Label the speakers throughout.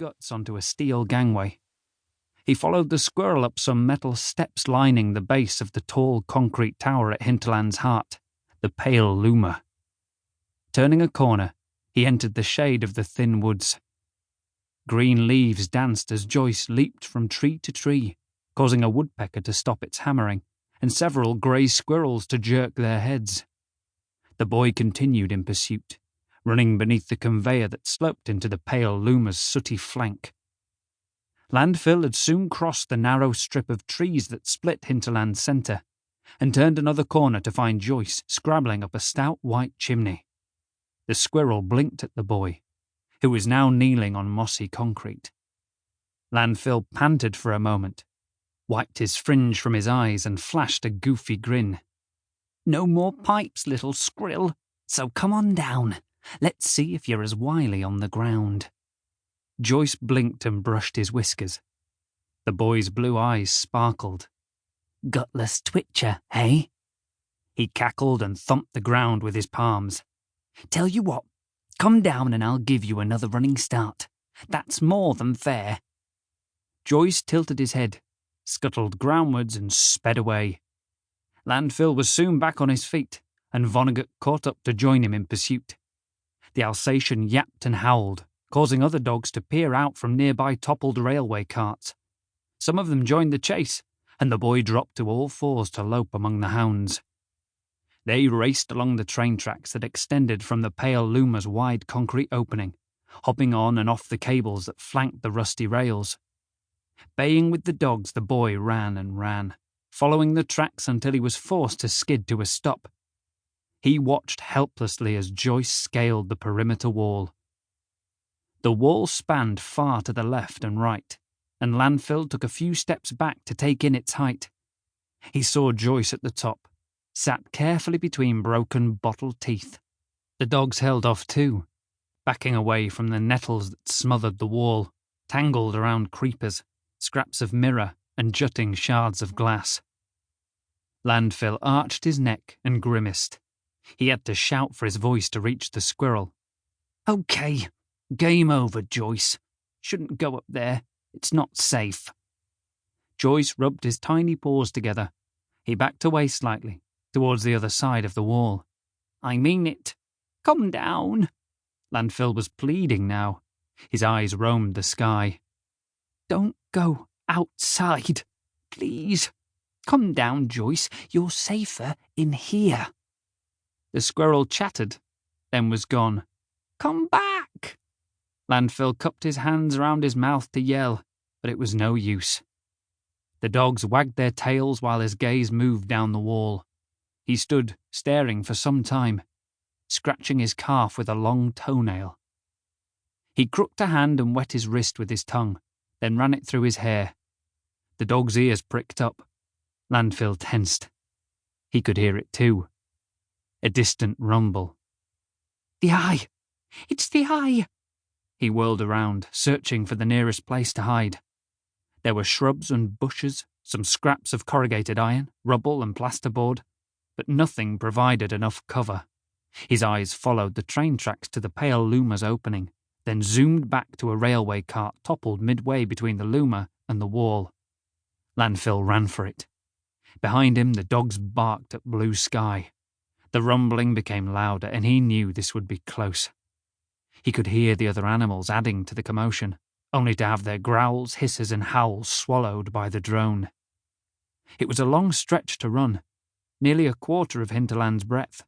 Speaker 1: guts onto a steel gangway. He followed the squirrel up some metal steps lining the base of the tall concrete tower at Hinterland's heart, the Pale Loomer. Turning a corner, he entered the shade of the thin woods. Green leaves danced as Joyce leaped from tree to tree, causing a woodpecker to stop its hammering, and several grey squirrels to jerk their heads. The boy continued in pursuit, running beneath the conveyor that sloped into the Pale Loomer's sooty flank. Landfill had soon crossed the narrow strip of trees that split Hinterland's centre, and turned another corner to find Joyce scrabbling up a stout white chimney. The squirrel blinked at the boy, who was now kneeling on mossy concrete. Landfill panted for a moment, wiped his fringe from his eyes and flashed a goofy grin. "No more pipes, little squirrel, so come on down. Let's see if you're as wily on the ground." Joyce blinked and brushed his whiskers. The boy's blue eyes sparkled. "Gutless twitcher, eh?" He cackled and thumped the ground with his palms. "Tell you what, come down and I'll give you another running start. That's more than fair." Joyce tilted his head, scuttled groundwards and sped away. Landfill was soon back on his feet, and Vonnegut caught up to join him in pursuit. The Alsatian yapped and howled, causing other dogs to peer out from nearby toppled railway carts. Some of them joined the chase, and the boy dropped to all fours to lope among the hounds. They raced along the train tracks that extended from the Pale Loomer's wide concrete opening, hopping on and off the cables that flanked the rusty rails. Baying with the dogs, the boy ran and ran, following the tracks until he was forced to skid to a stop. He watched helplessly as Joyce scaled the perimeter wall. The wall spanned far to the left and right, and Landfill took a few steps back to take in its height. He saw Joyce at the top, sat carefully between broken bottle teeth. The dogs held off too, backing away from the nettles that smothered the wall, tangled around creepers, scraps of mirror, and jutting shards of glass. Landfill arched his neck and grimaced. He had to shout for his voice to reach the squirrel. "Okay, game over, Joyce. Shouldn't go up there. It's not safe." Joyce rubbed his tiny paws together. He backed away slightly, towards the other side of the wall. "I mean it. Come down." Landfill was pleading now. His eyes roamed the sky. "Don't go outside, please. Come down, Joyce. You're safer in here." The squirrel chattered, then was gone. "Come back!" Landfill cupped his hands around his mouth to yell, but it was no use. The dogs wagged their tails while his gaze moved down the wall. He stood, staring for some time, scratching his calf with a long toenail. He crooked a hand and wet his wrist with his tongue, then ran it through his hair. The dog's ears pricked up. Landfill tensed. He could hear it too. A distant rumble. "The eye! It's the eye!" He whirled around, searching for the nearest place to hide. There were shrubs and bushes, some scraps of corrugated iron, rubble and plasterboard, but nothing provided enough cover. His eyes followed the train tracks to the Pale Loomer's opening, then zoomed back to a railway cart toppled midway between the loomer and the wall. Landfill ran for it. Behind him, the dogs barked at blue sky. The rumbling became louder, and he knew this would be close. He could hear the other animals adding to the commotion, only to have their growls, hisses, and howls swallowed by the drone. It was a long stretch to run, nearly a quarter of Hinterland's breadth.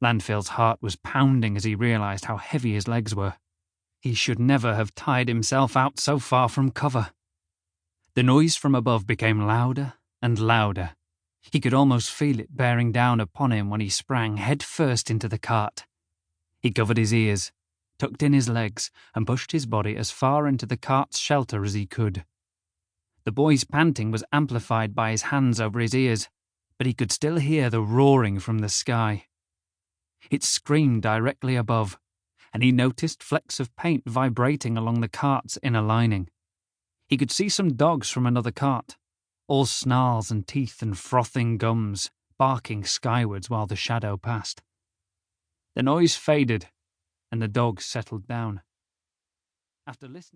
Speaker 1: Landfill's heart was pounding as he realised how heavy his legs were. He should never have tired himself out so far from cover. The noise from above became louder and louder. He could almost feel it bearing down upon him when he sprang head first into the cart. He covered his ears, tucked in his legs, and pushed his body as far into the cart's shelter as he could. The boy's panting was amplified by his hands over his ears, but he could still hear the roaring from the sky. It screamed directly above, and he noticed flecks of paint vibrating along the cart's inner lining. He could see some dogs from another cart, all snarls and teeth and frothing gums, barking skywards while the shadow passed. The noise faded, and the dogs settled down. After listening